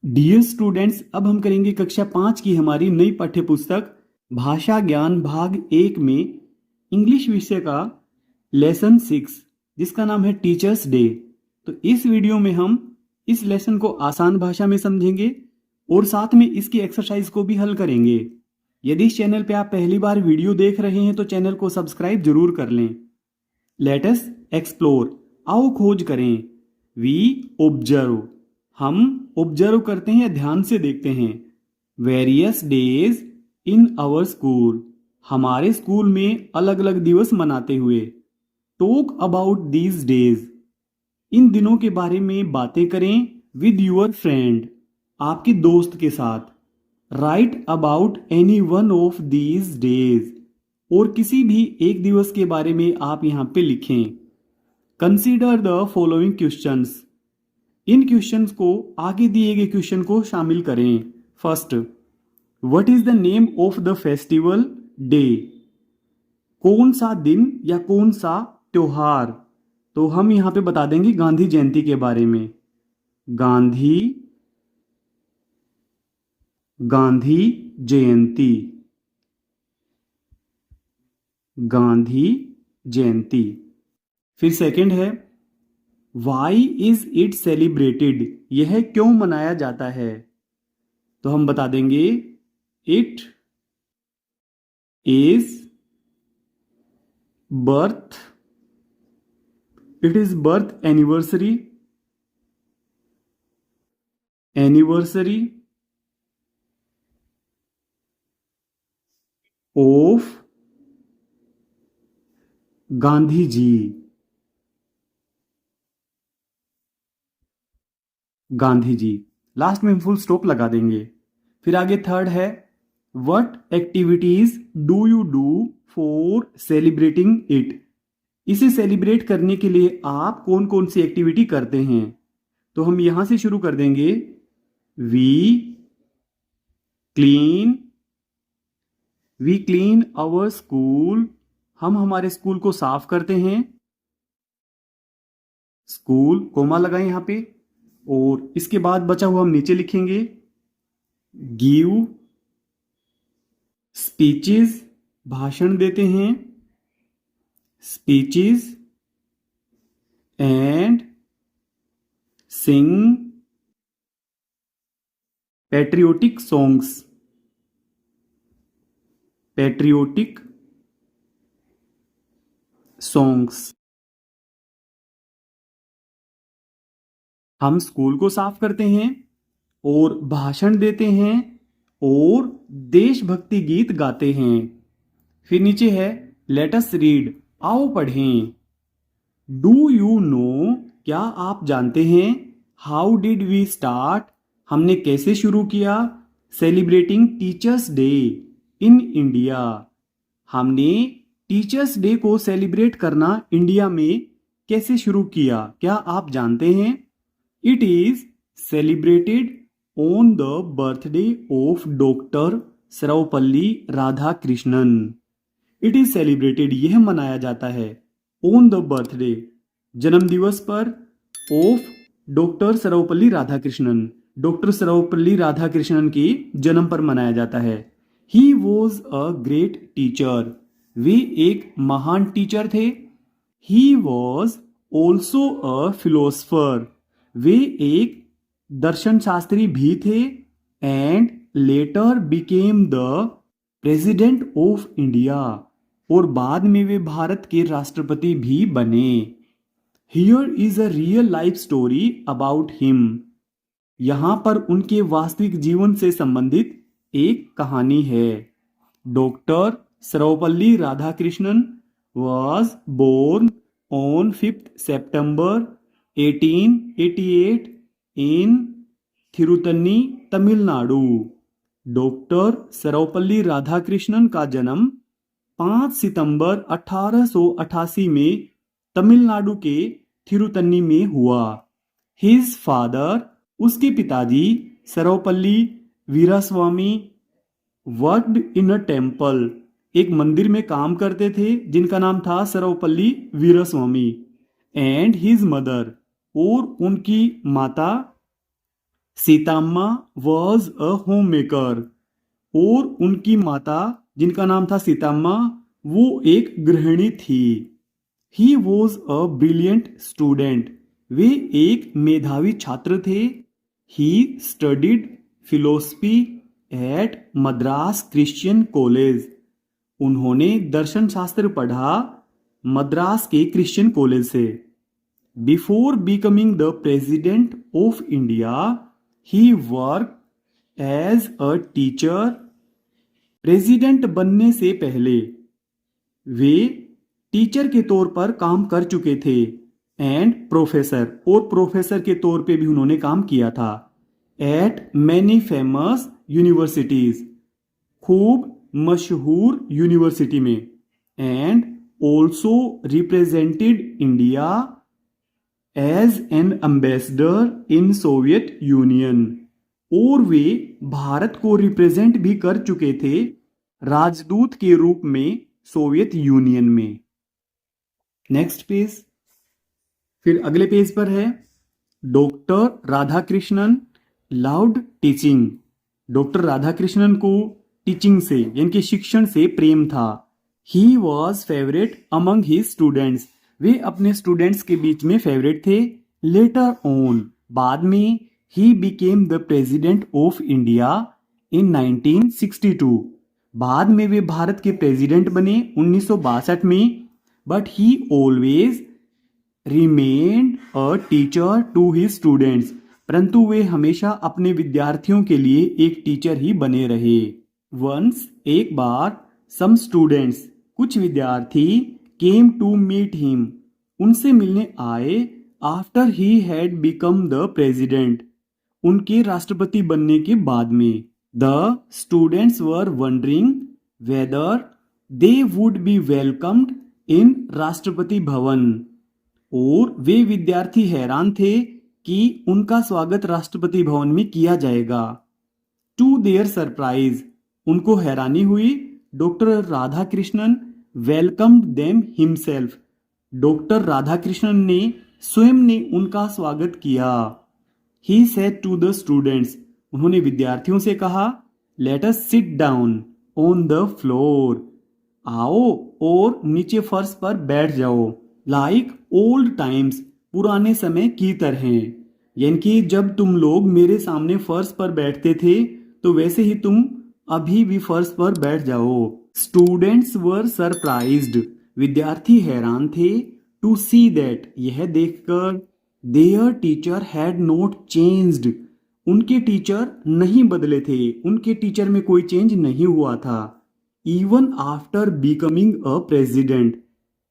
Dear students, अब हम करेंगे कक्षा 5 की हमारी नई पाठ्य पुस्तक भाषा ज्ञान भाग 1 में इंग्लिश विषय का लेसन 6 जिसका नाम है टीचर्स डे। तो इस वीडियो में हम इस लेसन को आसान भाषा में समझेंगे और साथ में इसकी एक्सरसाइज को भी हल करेंगे। यदि इस चैनल पे आप पहली बार वीडियो देख रहे हैं तो चैनल को सब्सक्राइब जरूर कर लें। लेट अस एक्सप्लोर, आओ खोज करें। वी ऑब्जर्व, हम ऑब्जर्व करते हैं या ध्यान से देखते हैं। Various days in our school, हमारे स्कूल में अलग अलग दिवस मनाते हुए। टॉक अबाउट दीज डेज, इन दिनों के बारे में बातें करें विद योर फ्रेंड, आपके दोस्त के साथ। Right about any one of these days, और किसी भी एक दिवस के बारे में आप यहाँ पे लिखें। Consider the following questions, in questions को आगे दिए गए क्वेश्चन को शामिल करें। First, what is the name of the festival day, कौन सा दिन या कौन सा त्योहार। तो हम यहां पे बता देंगे गांधी जयंती के बारे में। गांधी जयंती, गांधी जयंती। फिर सेकंड है, वाई इज इट सेलिब्रेटेड, यह क्यों मनाया जाता है। तो हम बता देंगे it is birth, it is birth anniversary of Gandhi ji, Gandhi ji. Last में हम फुल स्टॉप लगा देंगे। फिर आगे थर्ड है, what activities do you do for celebrating it, इसे सेलिब्रेट करने के लिए आप कौन कौन सी एक्टिविटी करते हैं। तो हम यहां से शुरू कर देंगे। वी क्लीन आवर स्कूल, हम हमारे स्कूल को साफ करते हैं। स्कूल कोमा लगाएं यहां पे, और इसके बाद बचा हुआ हम नीचे लिखेंगे। गिव स्पीचेस, भाषण देते हैं। Speeches and Singh patriotic songs, हम स्कूल को साफ करते हैं और भाषण देते हैं और देशभक्ति गीत गाते हैं। फिर नीचे है, लेट अस रीड, आओ पढ़ें। डू यू नो, क्या आप जानते हैं। हाउ डिड वी स्टार्ट, हमने कैसे शुरू किया। Celebrating teachers day in India, हमने टीचर्स डे को सेलिब्रेट करना इंडिया में कैसे शुरू किया, क्या आप जानते हैं। It is celebrated on the birthday of doctor Sarvepalli Radhakrishnan. It is celebrated, यह मनाया जाता है, ऑन द बर्थडे, जन्म दिवस पर, of doctor Sarvepalli Radhakrishnan, doctor Sarvepalli Radhakrishnan की जन्म पर मनाया जाता है। He was a great teacher, वे एक महान टीचर थे। He was also a philosopher, वे एक दर्शन शास्त्री भी थे। And later became the president of India, और बाद में वे भारत के राष्ट्रपति भी बने। Here is a real life story about him, यहां पर उनके वास्तविक जीवन से संबंधित एक कहानी है। Doctor Sarvepalli Radhakrishnan was born on 5th September 1888 in Tiruttani, Tamil Nadu. Doctor Sarvepalli Radhakrishnan का जन्म 5 सितंबर 1888 में तमिलनाडु के थिरुतन्नी में हुआ। हिज फादर, उसके पिताजी Sarvepalli Veeraswami worked in a temple, एक मंदिर में काम करते थे जिनका नाम था Sarvepalli Veeraswami. And his mother, और उनकी माता Sitamma was a home maker, और उनकी माता जिनका नाम था सीताम्मा वो एक गृहिणी थी। He was a brilliant student, वे एक मेधावी छात्र थे। He studied philosophy at Madras Christian college, उन्होंने दर्शन शास्त्र पढ़ा मद्रास के क्रिश्चियन कॉलेज से। Before becoming the president of India he work as a teacher, president बनने से पहले वे टीचर के तौर पर काम कर चुके थे, एंड प्रोफेसर, और प्रोफेसर के तौर पे भी उन्होंने काम किया था। एट मैनी फेमस यूनिवर्सिटीज, खूब मशहूर यूनिवर्सिटी में। And also represented India as an ambassador in Soviet Union, और वे भारत को रिप्रेजेंट भी कर चुके थे राजदूत के रूप में सोवियत यूनियन में। नेक्स्ट पेज, फिर अगले पेज पर है doctor Radhakrishnan loved teaching. Doctor Radhakrishnan को टीचिंग से यानी कि शिक्षण से प्रेम था। He was favourite among his students, वे अपने स्टूडेंट्स के बीच में फेवरेट थे। लेटर ऑन, बाद में, he became the president of India in 1962, बाद में वे भारत के प्रेसिडेंट बने 1962 में। But he always remained a teacher to his students, परंतु वे हमेशा अपने विद्यार्थियों के लिए एक टीचर ही बने रहे। वंस, एक बार, सम स्टूडेंट्स, कुछ विद्यार्थी, केम टू मीट हिम, उनसे मिलने आए। After he had become the president, उनके राष्ट्रपति बनने के बाद में। The students were wondering whether they would be welcomed in Rashtrapati Bhavan, और वे विद्यार्थी हैरान थे कि उनका स्वागत राष्ट्रपति भवन में किया जाएगा। टू देयर सरप्राइज, उनको हैरानी हुई। Doctor Radhakrishnan welcomed them himself, doctor Radhakrishnan ने स्वयं ने उनका स्वागत किया। He said to the students, उन्होंने विद्यार्थियों से कहा, let us sit down on the floor, आओ और नीचे फर्श पर बैठ जाओ। लाइक ओल्ड टाइम्स, पुराने समय की तरह, यानी कि जब तुम लोग मेरे सामने फर्श पर बैठते थे तो वैसे ही तुम अभी भी फर्श पर बैठ जाओ। स्टूडेंट्स वर सरप्राइज्ड, विद्यार्थी हैरान थे। टू सी दैट, यह देखकर, there teacher had not changed, उनके टीचर नहीं बदले थे, उनके टीचर में कोई चेंज नहीं हुआ था। Even after becoming a president,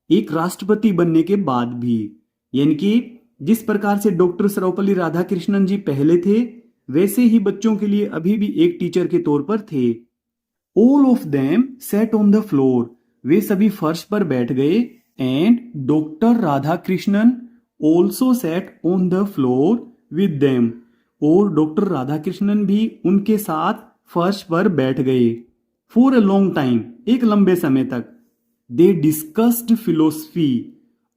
एक राष्ट्रपति बनने के बाद भी, यानी कि जिस प्रकार से डॉक्टर सर्वपल्ली राधाकृष्णन जी पहले थे वैसे ही बच्चों के लिए अभी भी एक टीचर के तौर पर थे। All of them sat on the floor, वे सभी फर्श पर बैठ गए। And doctor Radhakrishnan also sat on the floor with them, और डॉक्टर राधाकृष्णन भी उनके साथ फर्श पर बैठ गए। फॉर अ लॉन्ग टाइम, एक लंबे समय तक। दे डिस्कस्ड फिलोसफी,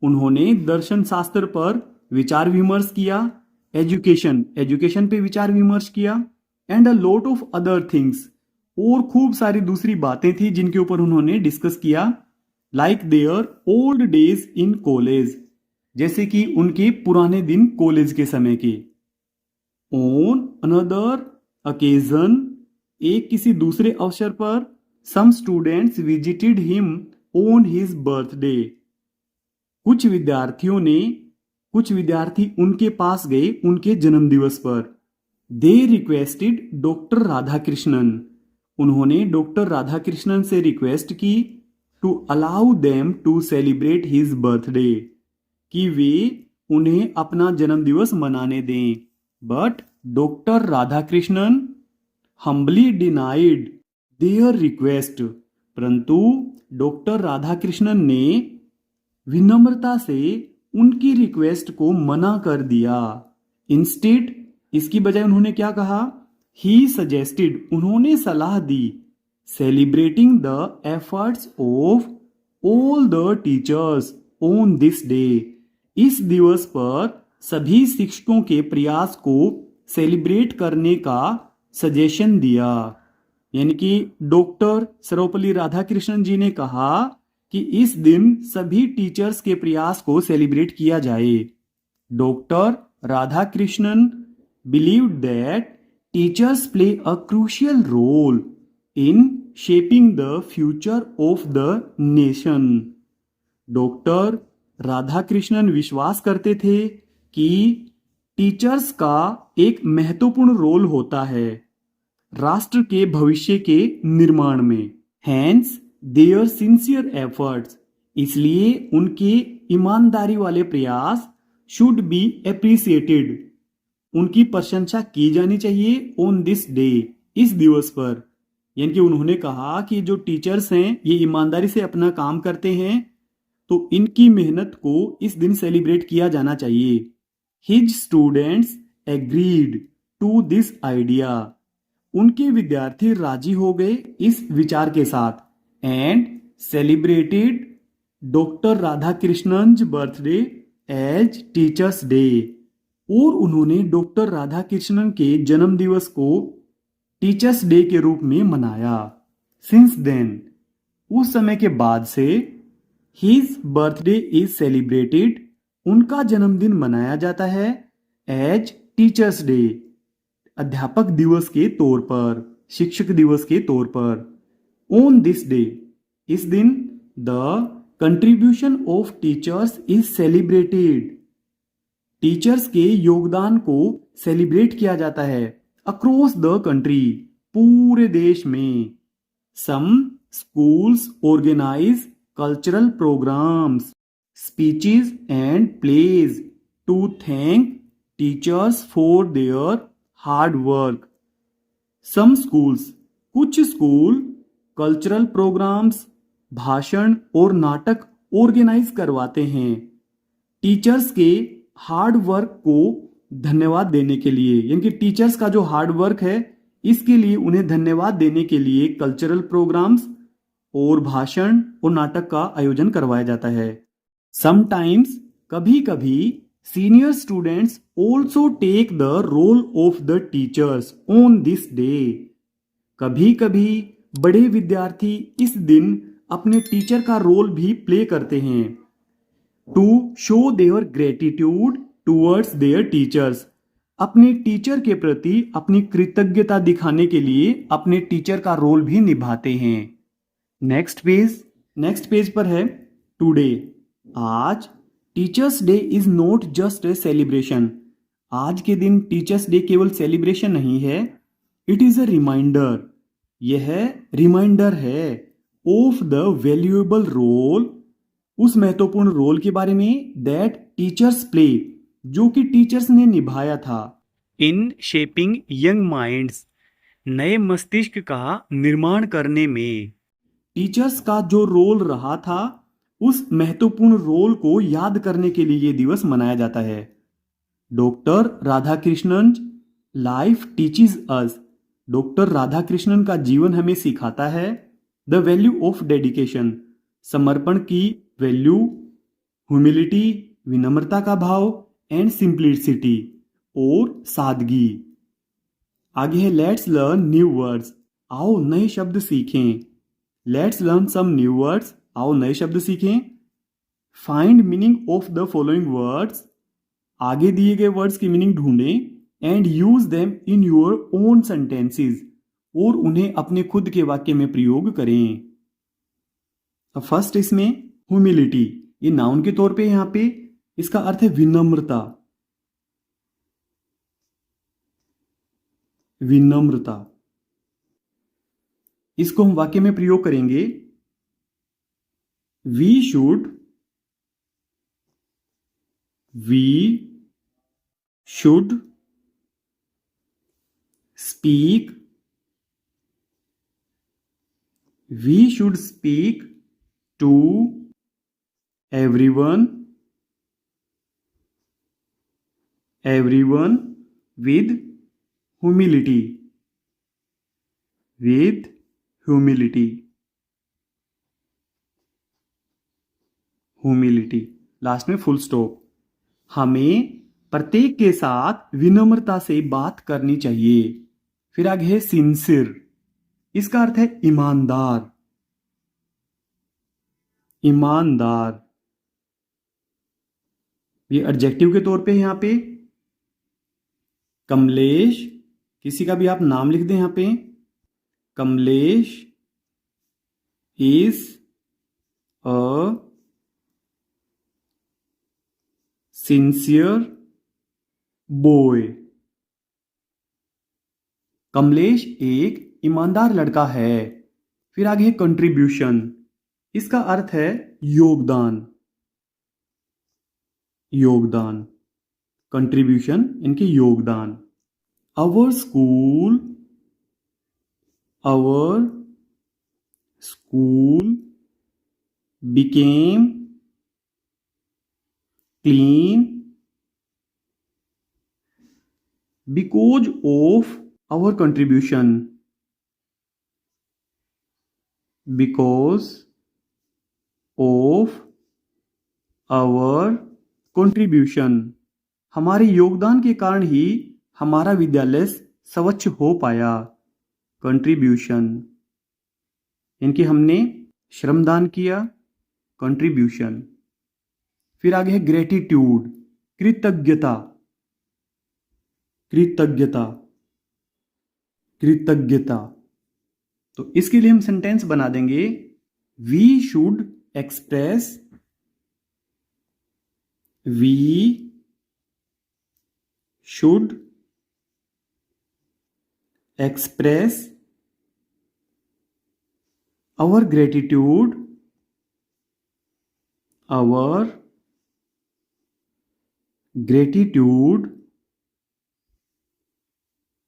उन्होंने दर्शन शास्त्र पर विचार विमर्श किया। एजुकेशन पे विचार विमर्श किया। And a lot of other things, और खूब सारी दूसरी बातें थी जिनके ऊपर उन्होंने डिस्कस किया। Like their old days in college, जैसे कि उनके पुराने दिन कॉलेज के समय के। ऑन अनदर ओकेजन, एक किसी दूसरे अवसर पर, some students visited him on his birthday, कुछ विद्यार्थी उनके पास गए उनके जन्म दिवस पर। दे रिक्वेस्टेड डॉक्टर राधाकृष्णन, उन्होंने डॉक्टर राधाकृष्णन से रिक्वेस्ट की to allow them to celebrate his birthday, कि वे उन्हें अपना जन्म दिवस मनाने दें। But doctor Radhakrishnan humbly denied their request, परंतु डॉक्टर राधाकृष्णन ने विनम्रता से उनकी रिक्वेस्ट को मना कर दिया। इंस्टेड, इसकी बजाय उन्होंने क्या कहा, ही सजेस्टेड, उन्होंने सलाह दी, celebrating the efforts of all the teachers on this day, इस दिवस पर सभी शिक्षकों के प्रयास को सेलिब्रेट करने का सजेशन दिया। यानी कि डॉक्टर सर्वपल्ली राधाकृष्णन जी ने कहा कि इस दिन सभी टीचर्स के प्रयास को सेलिब्रेट किया जाए। Doctor Radhakrishnan believed that teachers play a crucial role in shaping the future of the nation. Doctor Radhakrishnan विश्वास करते थे कि टीचर्स का एक महत्वपूर्ण रोल होता है राष्ट्र के भविष्य के निर्माण में। हैंस देयर सिंसियर एफर्ट्स, इसलिए उनके ईमानदारी वाले प्रयास शुड बी एप्रिसिएटेड, उनकी प्रशंसा की जानी चाहिए ऑन दिस डे, इस दिवस पर। यानी कि उन्होंने कहा कि जो टीचर्स हैं ये ईमानदारी से अपना काम करते हैं तो इनकी मेहनत को इस दिन सेलिब्रेट किया जाना चाहिए। His students agreed to this idea, उनके विद्यार्थी राजी हो गए इस विचार के साथ and celebrated doctor Radhakrishnan birthday as teachers day, और उन्होंने डॉक्टर राधाकृष्णन के जन्म दिवस को टीचर्स डे के रूप में मनाया। सिंस देन, उस समय के बाद से हिज बर्थडे इज सेलिब्रेटेड, उनका जन्मदिन मनाया जाता है एज टीचर्स डे, अध्यापक दिवस के तौर पर, शिक्षक दिवस के तौर पर। ऑन दिस डे, इस दिन the contribution of teachers is celebrated, teachers के योगदान को सेलिब्रेट किया जाता है अक्रॉस द कंट्री, पूरे देश में। Some schools organise cultural programmes, speeches and plays to thank teachers for their hard work. Some schools, कुछ स्कूल कल्चरल प्रोग्राम्स, भाषण और नाटक ऑर्गेनाइज करवाते हैं टीचर्स के हार्ड वर्क को धन्यवाद देने के लिए। यानी कि टीचर्स का जो हार्ड वर्क है इसके लिए उन्हें धन्यवाद देने के लिए कल्चरल प्रोग्राम्स और भाषण और नाटक का आयोजन करवाया जाता है। समटाइम्स, कभी कभी senior students also take the role of the teachers on this day, कभी कभी बड़े विद्यार्थी इस दिन अपने टीचर का रोल भी प्ले करते हैं। To show their gratitude towards their teachers, अपने टीचर के प्रति अपनी कृतज्ञता दिखाने के लिए अपने टीचर का रोल भी निभाते हैं। नेक्स्ट पेज पर है टुडे, आज। Teachers day is not just a celebration, आज के दिन टीचर्स डे केवल सेलिब्रेशन नहीं है, इट इज अ रिमाइंडर, यह रिमाइंडर है ऑफ द वैल्यूएबल रोल, उस महत्वपूर्ण रोल के बारे में दैट टीचर्स प्ले, जो कि टीचर्स ने निभाया था इन शेपिंग यंग माइंड्स, नए मस्तिष्क का निर्माण करने में। टीचर्स का जो रोल रहा था उस महत्वपूर्ण रोल को याद करने के लिए ये दिवस मनाया जाता है। डॉक्टर राधाकृष्णन लाइफ टीचिज अस, डॉक्टर राधाकृष्णन का जीवन हमें सिखाता है द वैल्यू ऑफ डेडिकेशन, समर्पण की वैल्यू, ह्यूमिलिटी, विनम्रता का भाव, एंड सिंप्लिसिटी, और सादगी। आगे है लेट्स लर्न न्यू वर्ड्स, आओ नए शब्द सीखें। Let's learn some new words, आओ नए शब्द सीखें। Find meaning of the following words, आगे दिए गए वर्ड्स की मीनिंग ढूंढें and use them in your own sentences, और उन्हें अपने खुद के वाक्य में प्रयोग करें। फर्स्ट इसमें ह्यूमिलिटी, ये नाउन के तौर पे यहां पे इसका अर्थ है विनम्रता, विनम्रता। इसको हम वाक्य में प्रयोग करेंगे, we should speak, we should speak to everyone with humility, humility, last में फुल स्टॉप। हमें प्रत्येक के साथ विनम्रता से बात करनी चाहिए। फिर आगे है सिंसियर, इसका अर्थ है ईमानदार। ईमानदार ये एडजेक्टिव के तौर पे है यहां पे। कमलेश, किसी का भी आप नाम लिख दें यहां पे। Kamlesh is a sincere boy. Kamlesh एक ईमानदार लड़का है। फिर आगे है कंट्रीब्यूशन, इसका अर्थ है योगदान। योगदान, कंट्रीब्यूशन इनके योगदान। Our school became clean because of our contribution. Because of our contribution, हमारे योगदान के कारण ही हमारा विद्यालय स्वच्छ हो पाया। कंट्रीब्यूशन, इनकी हमने श्रमदान किया। कंट्रीब्यूशन। फिर आगे है ग्रेटिट्यूड, कृतज्ञता। कृतज्ञता, कृतज्ञता। तो इसके लिए हम सेंटेंस बना देंगे, we should express our gratitude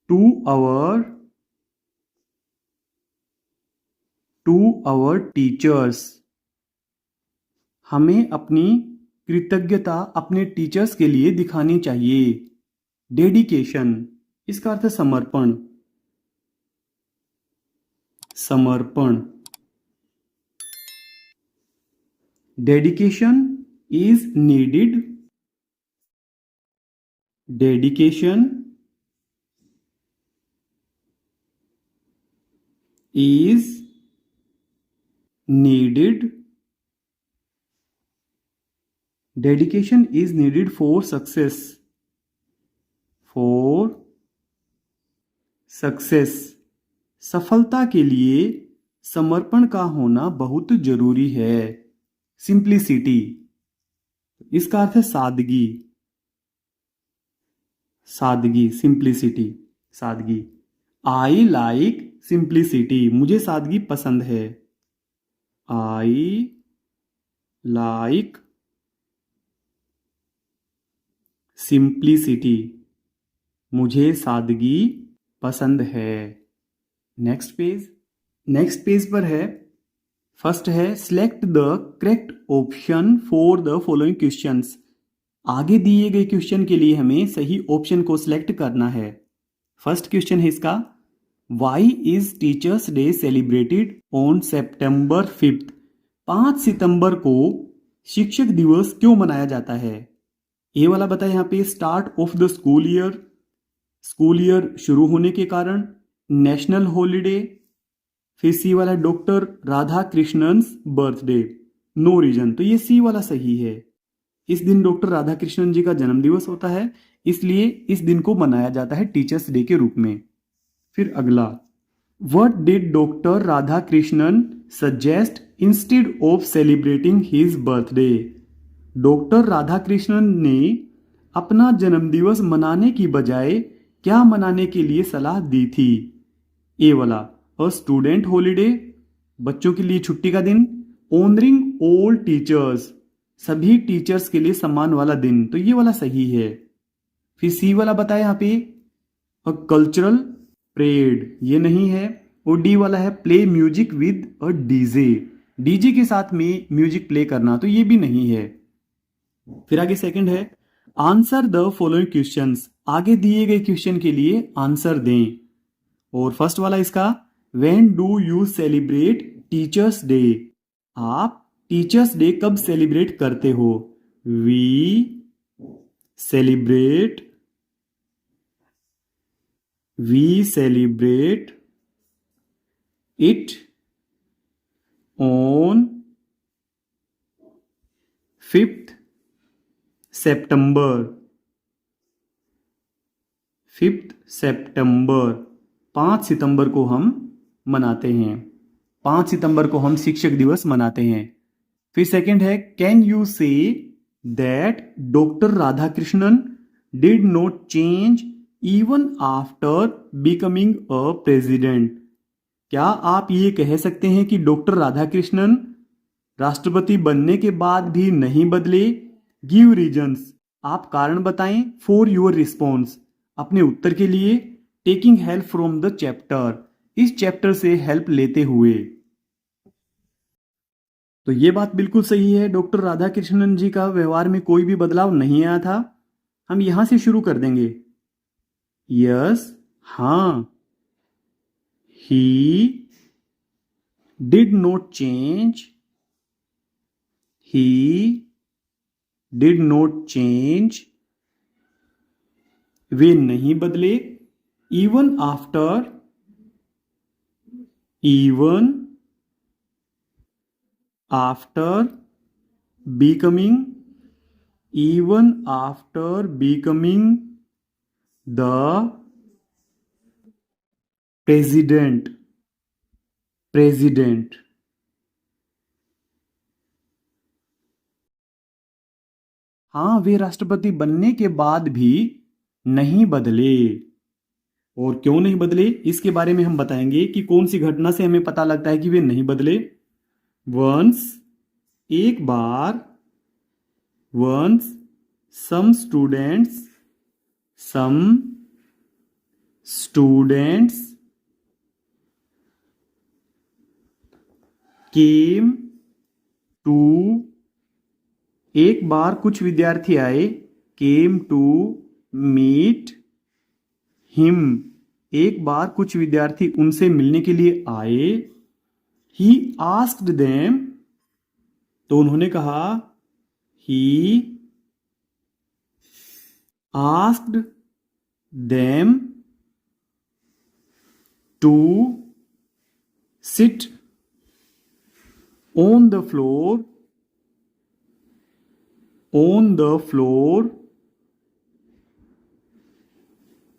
to our teachers. हमें अपनी कृतज्ञता अपने टीचर्स के लिए दिखानी चाहिए। डेडिकेशन, इसका अर्थ है समर्पण। समर्पण। Dedication is needed. Dedication is needed. Dedication is needed for success. For success, सफलता के लिए समर्पण का होना बहुत जरूरी है। सिंप्लिसिटी, इसका अर्थ है सादगी। सादगी, सिंप्लिसिटी, सादगी। आई लाइक सिंप्लिसिटी, मुझे सादगी पसंद है। आई लाइक सिंप्लिसिटी, मुझे सादगी पसंद है। नेक्स्ट पेज पर है, फर्स्ट है select the correct option for the following questions. आगे दिए गए क्वेश्चन के लिए हमें सही ऑप्शन को सिलेक्ट करना है। फर्स्ट क्वेश्चन है इसका, why is teachers day celebrated on September 5th? 5 सितंबर को शिक्षक दिवस क्यों मनाया जाता है? ए वाला बताए यहाँ पे start of the school year, school year शुरू होने के कारण, नेशनल हॉलीडे। फिर सी वाला doctor Radha Krishnan birthday, no reason. तो ये सी वाला सही है। इस दिन डॉक्टर राधा कृष्णन जी का जन्म दिवस होता है, इसलिए इस दिन को मनाया जाता है टीचर्स डे के रूप में। फिर अगला, what did doctor Radha Krishnan suggest instead of celebrating his birthday? Doctor Radha Krishnan ने अपना जन्मदिवस मनाने की बजाय क्या मनाने के लिए सलाह दी थी? ए वाला अ स्टूडेंट हॉलीडे, बच्चों के लिए छुट्टी का दिन। ऑनरिंग ऑल टीचर्स, सभी टीचर्स के लिए सम्मान वाला दिन। तो ये वाला सही है। फिर सी वाला बताया यहाँ पे अ कल्चरल परेड, ये नहीं है। और डी वाला है play music with a DJ, DJ के साथ में म्यूजिक प्ले करना, तो ये भी नहीं है। फिर आगे सेकंड है आंसर द फॉलोइंग क्वेश्चंस। आगे दिए गए क्वेश्चन के लिए आंसर दें। और फर्स्ट वाला इसका, when do you celebrate teachers day? आप टीचर्स डे कब सेलिब्रेट करते हो? We celebrate, we celebrate it on 5th September. 5th September 5 सितंबर को हम मनाते हैं। 5 सितंबर को हम शिक्षक दिवस मनाते हैं। फिर सेकंड है, can you say that doctor Radhakrishnan did not change even after becoming a president. क्या आप ये कह सकते हैं कि डॉक्टर राधाकृष्णन राष्ट्रपति बनने के बाद भी नहीं बदले? गिव रीजंस, आप कारण बताएं। फॉर योर रिस्पॉन्स, अपने उत्तर के लिए। Taking help from the chapter, इस चैप्टर से हेल्प लेते हुए। तो ये बात बिल्कुल सही है, डॉक्टर राधाकृष्णन जी का व्यवहार में कोई भी बदलाव नहीं आया था। हम यहां से शुरू कर देंगे। यस, हाँ। He did not change, he did not change, वे नहीं बदले। even after becoming, even after becoming the president। हाँ, वे राष्ट्रपति बनने के बाद भी नहीं बदले। और क्यों नहीं बदले, इसके बारे में हम बताएंगे कि कौन सी घटना से हमें पता लगता है कि वे नहीं बदले। वंस, एक बार। Once some students came to, एक बार कुछ विद्यार्थी आए। केम टू मीट हिम, एक बार कुछ विद्यार्थी उनसे मिलने के लिए आए। ही आस्क्ड देम, तो उन्होंने कहा। He asked them to sit on the floor,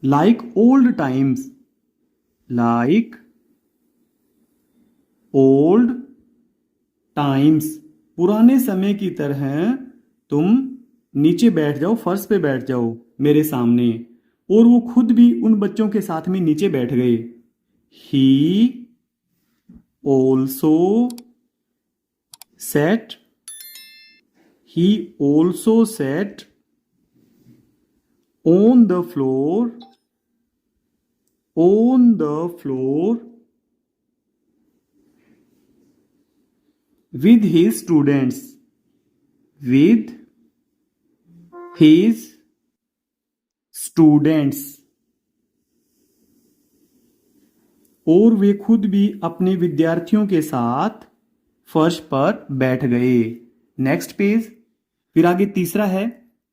like old times, पुराने समय की तरह तुम नीचे बैठ जाओ, फर्श पे बैठ जाओ मेरे सामने। और वो खुद भी उन बच्चों के साथ में नीचे बैठ गए। He also sat on the floor with his students, और वे खुद भी अपने विद्यार्थियों के साथ फर्श पर बैठ गए। Next page. फिर आगे तीसरा है,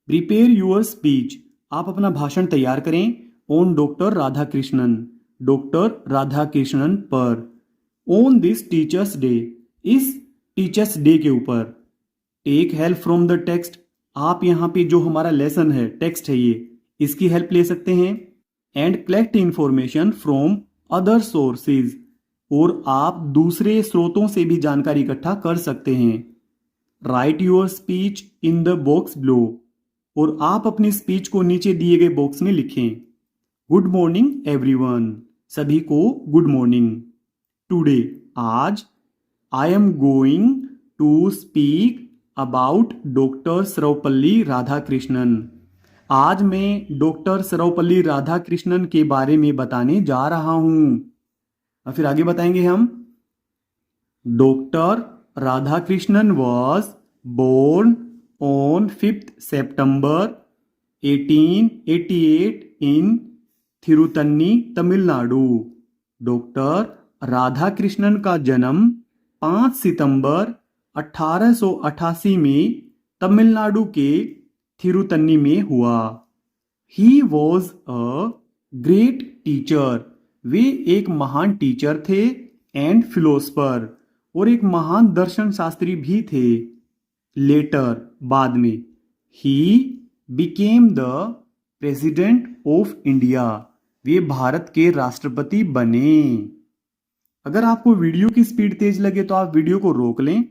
प्रिपेयर योर स्पीच, आप अपना भाषण तैयार करें। ऑन डॉक्टर राधाकृष्णन पर। ऑन दिस टीचर्स डे, इस टीचर्स डे के ऊपर। Take help from the text, आप यहाँ पे जो हमारा लेसन है, टेक्स्ट है ये, इसकी हेल्प ले सकते हैं। And collect information from other sources, और आप दूसरे स्रोतों से भी जानकारी इकट्ठा कर सकते हैं। Right your speech in the box below, और आप अपनी स्पीच को नीचे दिए गए बॉक्स में लिखें। गुड मॉर्निंग एवरीवन, सभी को गुड मॉर्निंग। टुडे, आज। I am going to speak about doctor Sarvepalli Radhakrishnan, आज मैं डॉक्टर सर्वपल्ली राधाकृष्णन के बारे में बताने जा रहा हूं। और फिर आगे बताएंगे हम। Doctor Radhakrishnan was born on 5th September 1888 in Tiruttani, Tamil Nadu. Doctor Radhakrishnan का जन्म 5 सितंबर 1888 में तमिलनाडु के थिरुतन्नी में हुआ। He was a great teacher, वे एक महान टीचर थे, एंड फिलोसफर, और एक महान दर्शन शास्त्री भी थे। लेटर, बाद में, he became the president of India, वे भारत के राष्ट्रपति बने। अगर आपको वीडियो की स्पीड तेज लगे तो आप वीडियो को रोक लें,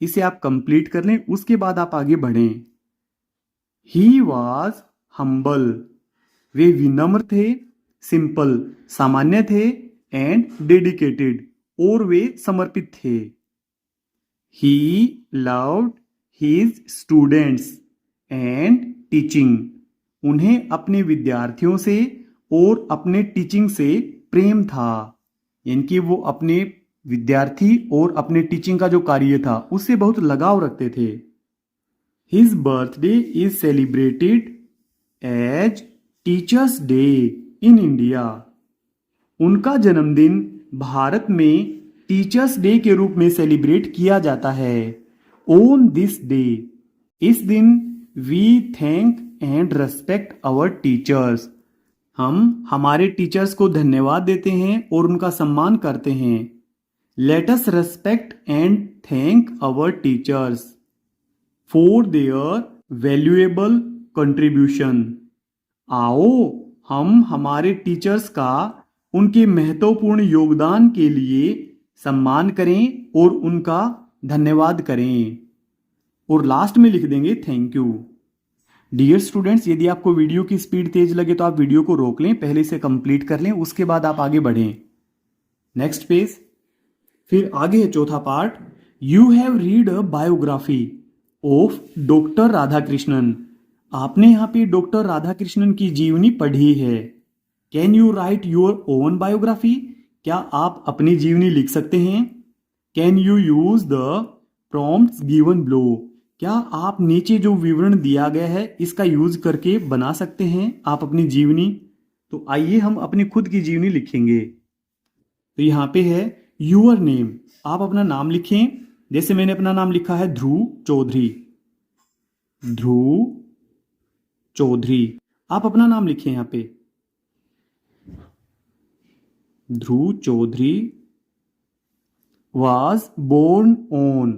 इसे आप कंप्लीट कर लें, उसके बाद आप आगे बढ़ें। ही वॉज हम्बल, वे विनम्र थे, सिंपल, सामान्य थे, एंड डेडिकेटेड, और वे समर्पित थे। He loved his students and teaching, उन्हें अपने विद्यार्थियों से और अपने टीचिंग से प्रेम था, यानी कि वो अपने विद्यार्थी और अपने टीचिंग का जो कार्य था उससे बहुत लगाव रखते थे। His birthday is celebrated as teachers day in India, उनका जन्मदिन भारत में टीचर्स डे के रूप में सेलिब्रेट किया जाता है। ऑन दिस डे, इस दिन, we thank and respect our teachers, हम हमारे टीचर्स को धन्यवाद देते हैं और उनका सम्मान करते हैं। Let us respect and thank our teachers for their valuable contribution, आओ हम हमारे टीचर्स का उनके महत्वपूर्ण योगदान के लिए सम्मान करें और उनका धन्यवाद करें। और लास्ट में लिख देंगे थैंक यू। डियर स्टूडेंट्स, यदि आपको वीडियो की स्पीड तेज लगे तो आप वीडियो को रोक लें, पहले से कंप्लीट कर लें, उसके बाद आप आगे बढ़ें। Next page. फिर आगे है चौथा part. You have read a biography of doctor Radhakrishnan, आपने यहाँ पे डॉक्टर राधाकृष्णन की जीवनी पढ़ी है। Can you right your own biography, क्या आप अपनी जीवनी लिख सकते हैं। Can you use the prompts given below, क्या आप नीचे जो विवरण दिया गया है इसका यूज करके बना सकते हैं आप अपनी जीवनी। तो आइए हम अपनी खुद की जीवनी लिखेंगे। तो यहाँ पे है यूअर नेम, आप अपना नाम लिखें। जैसे मैंने अपना नाम लिखा है ध्रुव चौधरी, ध्रुव चौधरी, आप अपना नाम लिखें यहाँ पे। ध्रुव चौधरी वाज बोर्न ऑन,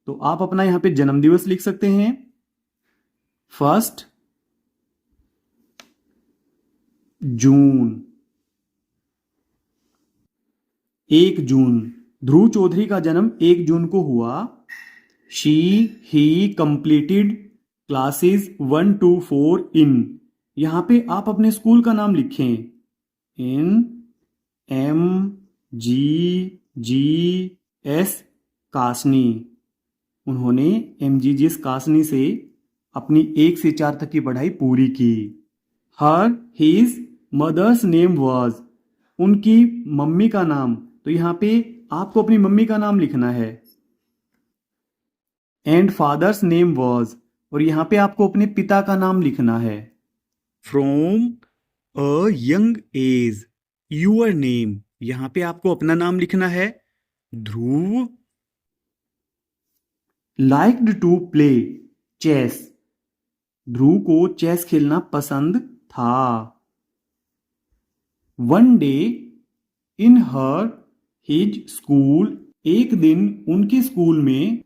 तो आप अपना यहां पे जन्म दिवस लिख सकते हैं। 1 जून, 1 जून, ध्रुव चौधरी का जन्म 1 जून को हुआ। She he completed classes 1 to 4 इन, यहां पे आप अपने स्कूल का नाम लिखें। इन MGGS कासनी, उन्होंने MGGS कासनी से अपनी 1 से 4 तक की पढ़ाई पूरी की। Her his mother's name was, उनकी मम्मी का नाम, तो यहां पे आपको अपनी मम्मी का नाम लिखना है। एंड फादर्स नेम वाज, और यहां पे आपको अपने पिता का नाम लिखना है। From a young age, your name, यहां पे आपको अपना नाम लिखना है। ध्रुव लाइक्ड टू प्ले चेस, ध्रुव को चेस खेलना पसंद था। One day in her his school, एक दिन उनके स्कूल में।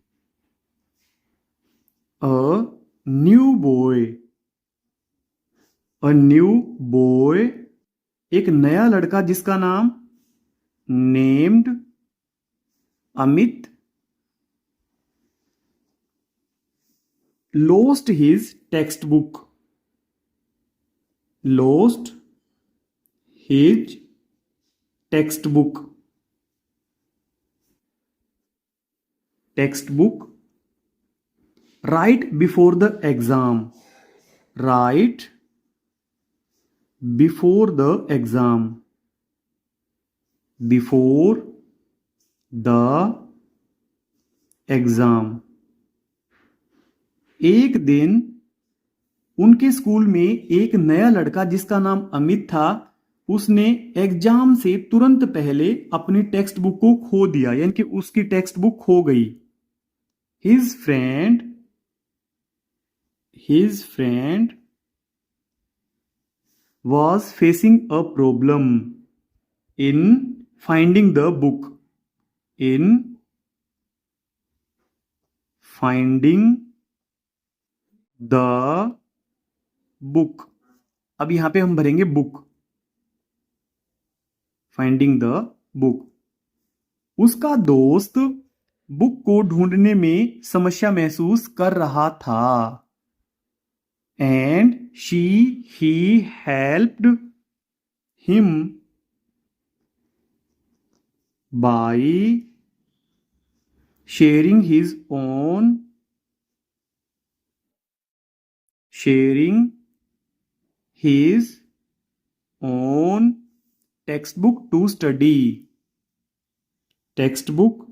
A new boy, a new boy, एक नया लड़का जिसका नाम named Amit, lost his textbook, lost his textbook, textbook, right before the exam, right before the exam, before the exam, एक दिन उनके स्कूल में एक नया लड़का जिसका नाम अमित था, उसने एग्जाम से तुरंत पहले अपनी टेक्स्ट बुक को खो दिया, यानी कि उसकी टेक्स्ट बुक खो गई। his friend was facing a problem in finding the book. In finding the book. अब यहां पे हम भरेंगे बुक. Finding the book. उसका दोस्त बुक को ढूंढने में समस्या महसूस कर रहा था. And he helped him by sharing his own textbook to study. Textbook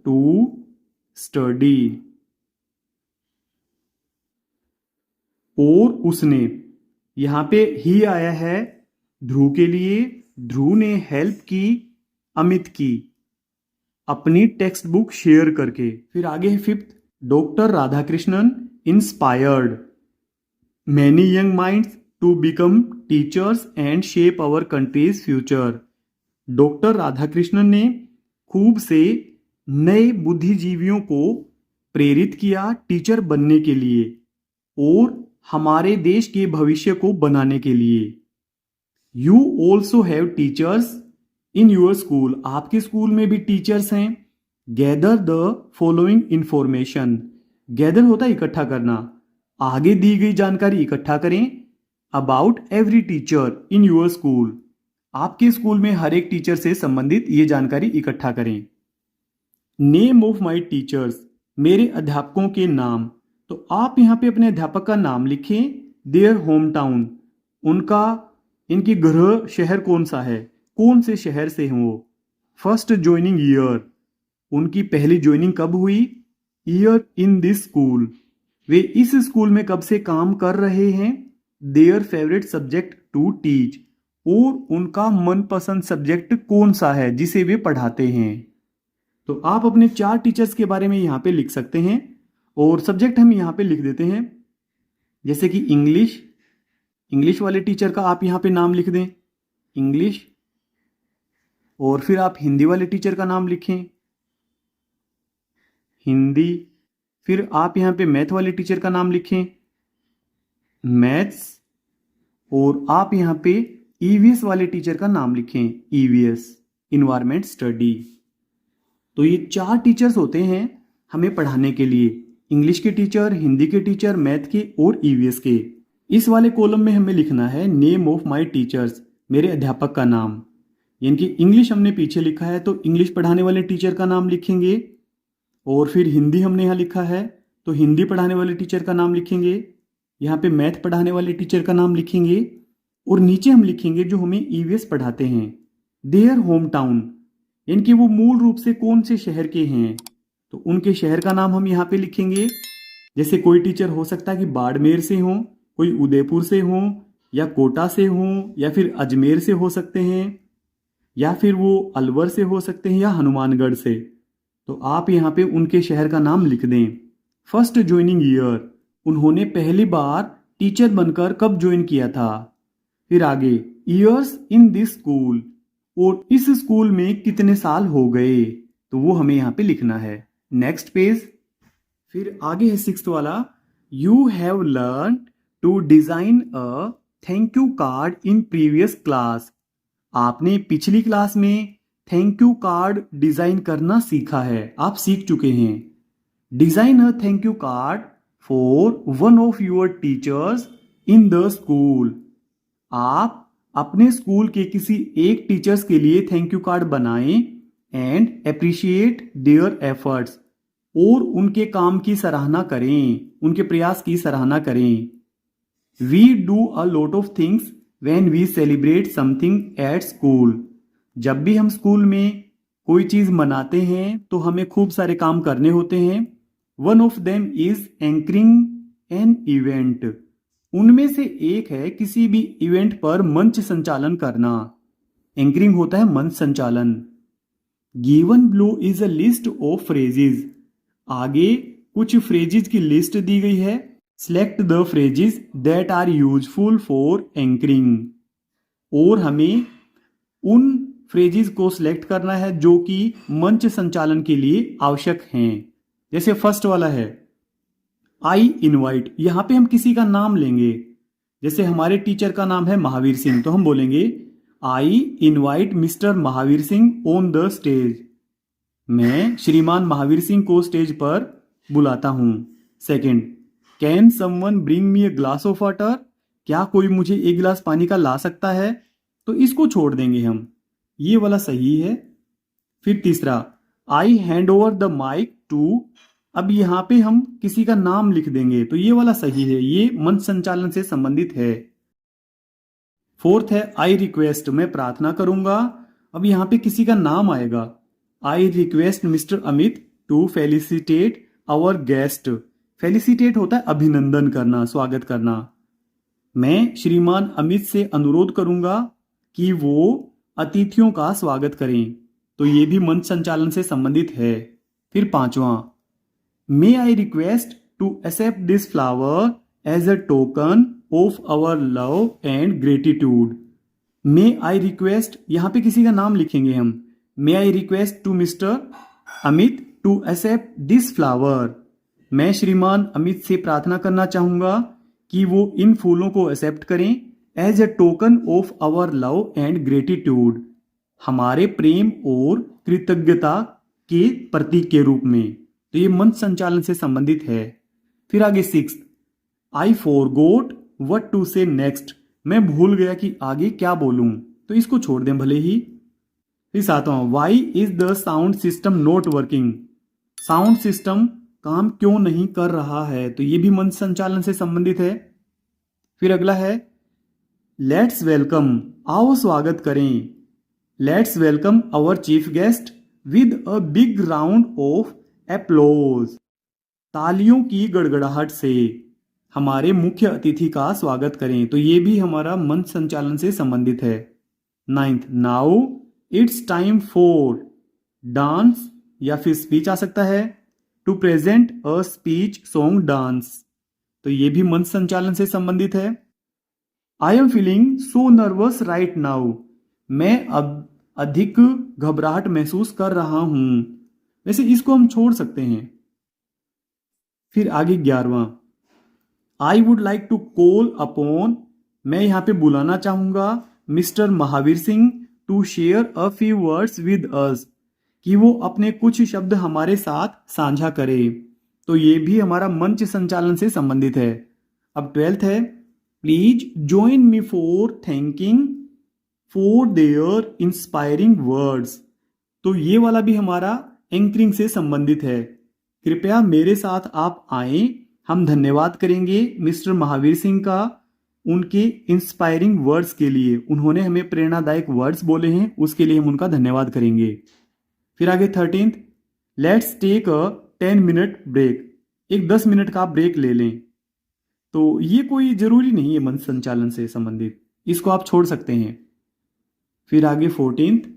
to study. और उसने, यहां पे ही आया है ध्रुव के लिए. ध्रुव ने हेल्प की अमित की अपनी टेक्स्ट बुक शेयर करके. फिर आगे है fifth. Doctor Radhakrishnan inspired many young minds to become teachers and shape our country's future. Doctor Radhakrishnan ने खूब से नए बुद्धिजीवियों को प्रेरित किया टीचर बनने के लिए और हमारे देश के भविष्य को बनाने के लिए. You also have teachers in your school. आपके स्कूल में भी टीचर्स हैं. Gather the following information. Gather होता है इकट्ठा करना. आगे दी गई जानकारी इकट्ठा करें about every teacher in your school. आपके स्कूल में हर एक टीचर से संबंधित ये जानकारी इकट्ठा करें. Name of my teachers. मेरे अध्यापकों के नाम. तो आप यहां पे अपने अध्यापक का नाम लिखें. Their home town. इनकी गृह शहर कौन सा है, कौन से शहर से हैं वो. First joining year. उनकी पहली ज्वाइनिंग कब हुई. Year in this school. वे इस स्कूल में कब से काम कर रहे हैं. Their favourite subject to teach. और उनका मनपसंद सब्जेक्ट कौन सा है जिसे वे पढ़ाते हैं. तो आप अपने 4 टीचर्स के बारे में यहां पे लिख सकते हैं और सब्जेक्ट हम यहां पे लिख देते हैं. जैसे कि इंग्लिश वाले टीचर का आप यहां पे नाम लिख दें इंग्लिश. और फिर आप हिंदी वाले टीचर का नाम लिखें हिंदी. फिर आप यहां पे मैथ वाले टीचर का नाम लिखें मैथ्स. और आप यहां पे ईवीएस वाले टीचर का नाम लिखें ईवीएस इन्वायरमेंट स्टडी. तो ये 4 टीचर्स होते हैं हमें पढ़ाने के लिए. इंग्लिश के टीचर, हिंदी के टीचर, मैथ के और ईवीएस के. इस वाले कॉलम में हमें लिखना है नेम ऑफ माय टीचर्स. मेरे अध्यापक का नाम. यानी कि इंग्लिश हमने पीछे लिखा है तो इंग्लिश पढ़ाने वाले टीचर का नाम लिखेंगे. और फिर हिंदी हमने यहाँ लिखा है तो हिंदी पढ़ाने वाले टीचर का नाम लिखेंगे. यहाँ पे मैथ पढ़ाने वाले टीचर का नाम लिखेंगे. और नीचे हम लिखेंगे जो हमें ईवीएस पढ़ाते हैं देयर होम टाउन. यानी कि वो मूल रूप से कौन से शहर के हैं तो उनके शहर का नाम हम यहाँ पे लिखेंगे. जैसे कोई टीचर हो सकता है कि बाड़मेर से हो, कोई उदयपुर से हो, या कोटा से हो, या फिर अजमेर से हो सकते हैं, या फिर वो अलवर से हो सकते हैं, या हनुमानगढ़ से. तो आप यहाँ पे उनके शहर का नाम लिख दें. First joining year. उन्होंने पहली बार टीचर बनकर कब ज्वाइन किया था. फिर आगे ईयर्स इन दिस स्कूल. और इस स्कूल में कितने साल हो गए तो वो हमें यहाँ पे लिखना है. Next page. फिर आगे है 6th वाला. You have learn to design a thank you card in previous class. आपने पिछली क्लास में थैंक यू कार्ड डिजाइन करना सीखा है. आप सीख चुके हैं. Design a thank you card for one of your teachers in the school. आप अपने स्कूल के किसी एक टीचर्स के लिए थैंक यू कार्ड बनाएं एंड अप्रिशिएट देयर एफर्ट्स. और उनके काम की सराहना करें, उनके प्रयास की सराहना करें. We do a lot of things when we celebrate something at school. जब भी हम स्कूल में कोई चीज मनाते हैं तो हमें खूब सारे काम करने होते हैं. One of them is anchoring an event. उनमें से एक है किसी भी इवेंट पर मंच संचालन करना. एंकरिंग होता है मंच संचालन. Given below is a list of phrases. आगे कुछ फ्रेजेस की लिस्ट दी गई है। Select the phrases that are useful for anchoring. और हमें उन फ्रेजेस को सिलेक्ट करना है जो कि मंच संचालन के लिए आवश्यक हैं। जैसे फर्स्ट वाला है आई इनवाइट। यहां पे हम किसी का नाम लेंगे। जैसे हमारे टीचर का नाम है महावीर सिंह, तो हम बोलेंगे I invite mister Mahavir Singh on the stage. मैं श्रीमान महावीर सिंह को स्टेज पर बुलाता हूं। Second, can someone bring me a glass of water. क्या कोई मुझे एक गिलास पानी का ला सकता है? तो इसको छोड़ देंगे हम, ये वाला सही है। फिर तीसरा, I hand over the mic to. अब यहां पे हम किसी का नाम लिख देंगे, तो ये वाला सही है, ये मंच संचालन से संबंधित है। फोर्थ है आई रिक्वेस्ट, मैं प्रार्थना करूंगा। अब यहां पे किसी का नाम आएगा। I request mister Amit to felicitate our guest. Felicitate होता है अभिनंदन करना, स्वागत करना। मैं श्रीमान अमित से अनुरोध करूंगा कि वो अतिथियों का स्वागत करें, तो ये भी मंच संचालन से संबंधित है। फिर पांचवा, may I request to accept this flower as a token of our love and gratitude. May I request, यहां पे किसी का नाम लिखेंगे हम। May I request to mister Amit to accept this flower. मैं श्रीमान अमित से प्रार्थना करना चाहूंगा कि वो इन फूलों को एक्सेप्ट करें as a token of our love and gratitude, हमारे प्रेम और कृतज्ञता के प्रतीक के रूप में। तो ये मंच संचालन से संबंधित है। फिर आगे sixth, I forgot what to say next. मैं भूल गया कि आगे क्या बोलूं, तो इसको छोड़ दें भले ही। फिर सातवां, why is the sound system not working. Sound system काम क्यों नहीं कर रहा है, तो ये भी मंच संचालन से संबंधित है। फिर अगला है लेट्स वेलकम, आओ स्वागत करें। Let's welcome our chief guest with a big round of applause. तालियों की गड़गड़ाहट से हमारे मुख्य अतिथि का स्वागत करें, तो ये भी हमारा मंच संचालन से संबंधित है। Ninth, now it's time for dance, या फिर स्पीच आ सकता है, to present a speech song dance, तो ये भी मंच संचालन से संबंधित है। I am feeling so nervous right now. मैं अब अधिक घबराहट महसूस कर रहा हूं। वैसे इसको हम छोड़ सकते हैं। फिर आगे 11वां, I would like to call upon, मैं यहां पे बुलाना चाहूंगा mister Mahavir Singh to share a few words with us, कि वो अपने कुछ शब्द हमारे साथ साझा करे, तो ये भी हमारा मंच संचालन से संबंधित है। अब 12th है, please join me for thanking for their inspiring words, तो ये वाला भी हमारा एंकरिंग से संबंधित है। कृपया मेरे साथ आप आए, हम धन्यवाद करेंगे मिस्टर महावीर सिंह का उनके इंस्पायरिंग वर्ड्स के लिए। उन्होंने हमें प्रेरणादायक वर्ड्स बोले हैं, उसके लिए हम उनका धन्यवाद करेंगे। फिर आगे 13th, let's take a 10 minute break, एक 10 मिनट का ब्रेक ले लें, तो ये कोई जरूरी नहीं है मंच संचालन से संबंधित, इसको आप छोड़ सकते हैं। फिर आगे 14th,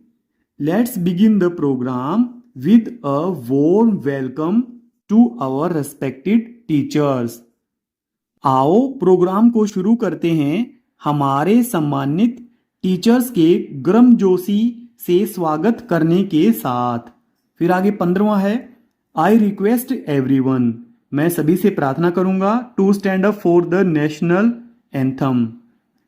let's begin the programme with a warm welcome to our respected teachers. आओ प्रोग्राम को शुरू करते हैं हमारे सम्मानित टीचर्स के गर्मजोशी से स्वागत करने के साथ। फिर आगे 15वां है, आई रिक्वेस्ट एवरीवन, मैं सभी से प्रार्थना करूंगा to stand up for the national anthem,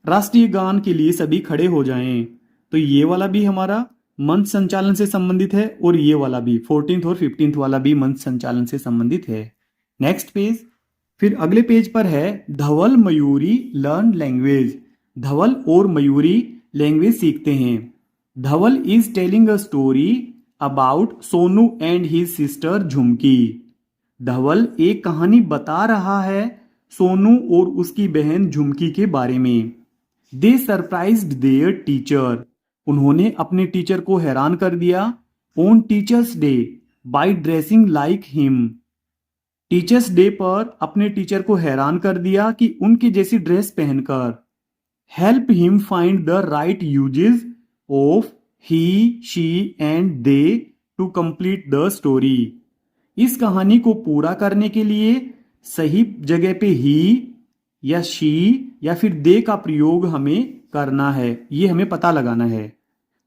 राष्ट्रीय गान के लिए सभी खड़े हो जाएं, तो ये वाला भी हमारा मंच संचालन से संबंधित है, और ये वाला भी 14th और 15th वाला भी मंच संचालन से संबंधित है। नेक्स्ट पेज, फिर अगले पेज पर है धवल मयूरी लर्न लैंग्वेज। धवल और मयूरी लैंग्वेज सीखते हैं। Dhaval is telling a story about Sonu and his sister Jhumki. Dhaval एक कहानी बता रहा है सोनू और उसकी बहन झुमकी के बारे में। दे सरप्राइज्ड देयर टीचर, उन्होंने अपने टीचर को हैरान कर दिया। On teachers day by dressing like him, teachers day पर अपने टीचर को हैरान कर दिया कि उनकी जैसी ड्रेस पहनकर। Help him find the right uses of he, she and they to complete the story. इस कहानी को पूरा करने के लिए सही जगह पे ही या शी या फिर दे का प्रयोग हमें करना है, ये हमें पता लगाना है।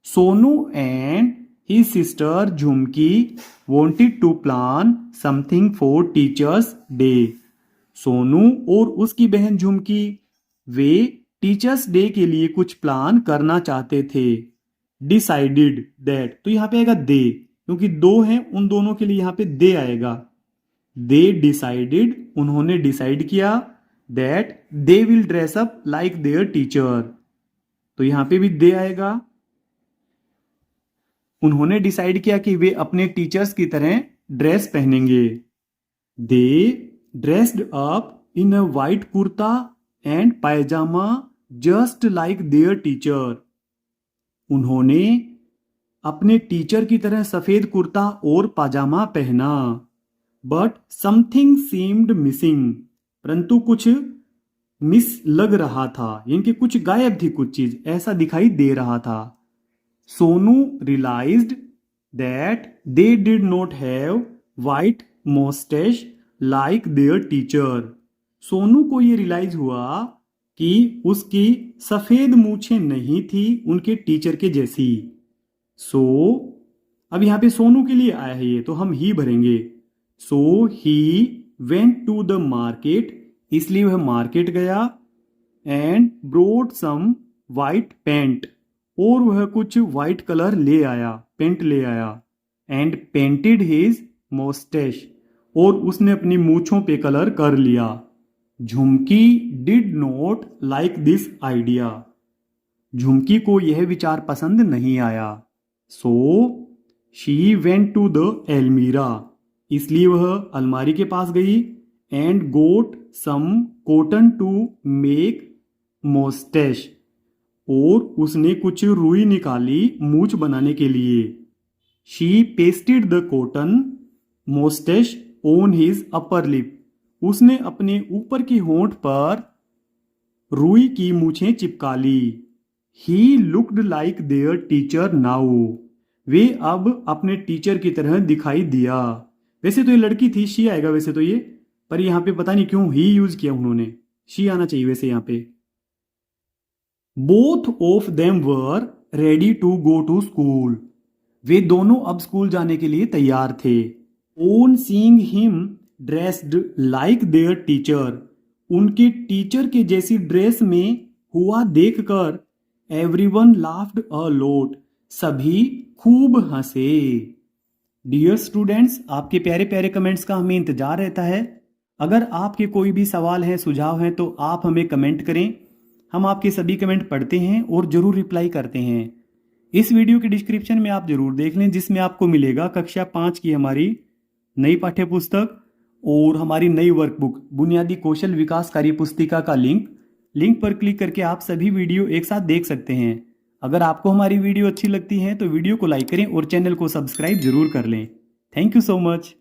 Sonu and his sister Jhumki wanted to plan something for teachers day. Sonu और उसकी बहन झुमकी वे टीचर्स डे के लिए कुछ प्लान करना चाहते थे। डिसाइडेड दैट, तो यहां पे आएगा दे, क्योंकि दो हैं उन दोनों के लिए यहां पे दे आएगा। दे डिसाइडेड, उन्होंने डिसाइड किया, that they will dress up like their teacher, तो यहां पे भी दे आएगा। उन्होंने डिसाइड किया कि वे अपने टीचर्स की तरह ड्रेस पहनेंगे। They dressed up in a white kurta and pyjama just like their teacher. उन्होंने अपने टीचर की तरह सफेद कुर्ता और पाजामा पहना। बट समथिंग सीम्ड मिसिंग, परंतु कुछ मिस लग रहा था, यानी कि कुछ गायब थी, कुछ चीज ऐसा दिखाई दे रहा था। Sonu realised that they did not have white moustache like their teacher. Sonu को यह रियलाइज हुआ कि उसकी सफेद मूछें नहीं थी उनके टीचर के जैसी। सो अब यहां पे सोनू के लिए आया है ये, तो हम ही भरेंगे। So he went to the market, इसलिए वह मार्केट गया। And brought some white paint, और वह कुछ वाइट कलर ले आया, पेंट ले आया। एंड पेंटेड हिज मोस्टेश, और उसने अपनी मूछों पे कलर कर लिया। Jhumki did not like this idea, Jhumki को यह विचार पसंद नहीं आया। So she went to the almirah, इसलिए वह अलमारी के पास गई। And got some cotton to make moustache, और उसने कुछ रुई निकाली मूछ बनाने के लिए। She pasted the cotton moustache on his upper lip, उसने अपने ऊपर की होंठ पर रुई की मूछें चिपका ली। He looked like their teacher now, वे अब अपने टीचर की तरह दिखाई दिया। वैसे तो ये लड़की थी, शी आएगा वैसे तो ये, पर यहां पे पता नहीं क्यों ही यूज किया उन्होंने, शी आना चाहिए वैसे यहां पे। Both of them were ready to go to school, वे दोनों अब स्कूल जाने के लिए तैयार थे। On seeing him dressed like their teacher, उनके टीचर के जैसी ड्रेस में हुआ देखकर एवरीवन लाफ्ड अ लॉट, सभी खूब हंसे। डियर स्टूडेंट्स, आपके प्यारे प्यारे कमेंट्स का हमें इंतजार रहता है। अगर आपके कोई भी सवाल हैं, सुझाव हैं, तो आप हमें कमेंट करें। हम आपके सभी कमेंट पढ़ते हैं और जरूर रिप्लाई करते हैं। इस वीडियो के डिस्क्रिप्शन में आप जरूर देख लें, जिसमें आपको मिलेगा कक्षा 5 की हमारी नई पाठ्य पुस्तक और हमारी नई वर्कबुक बुनियादी कौशल विकास कार्य पुस्तिका का लिंक पर क्लिक करके आप सभी वीडियो एक साथ देख सकते हैं। अगर आपको हमारी वीडियो अच्छी लगती है तो वीडियो को लाइक करें और चैनल को सब्सक्राइब जरूर कर लें। Thank you so much.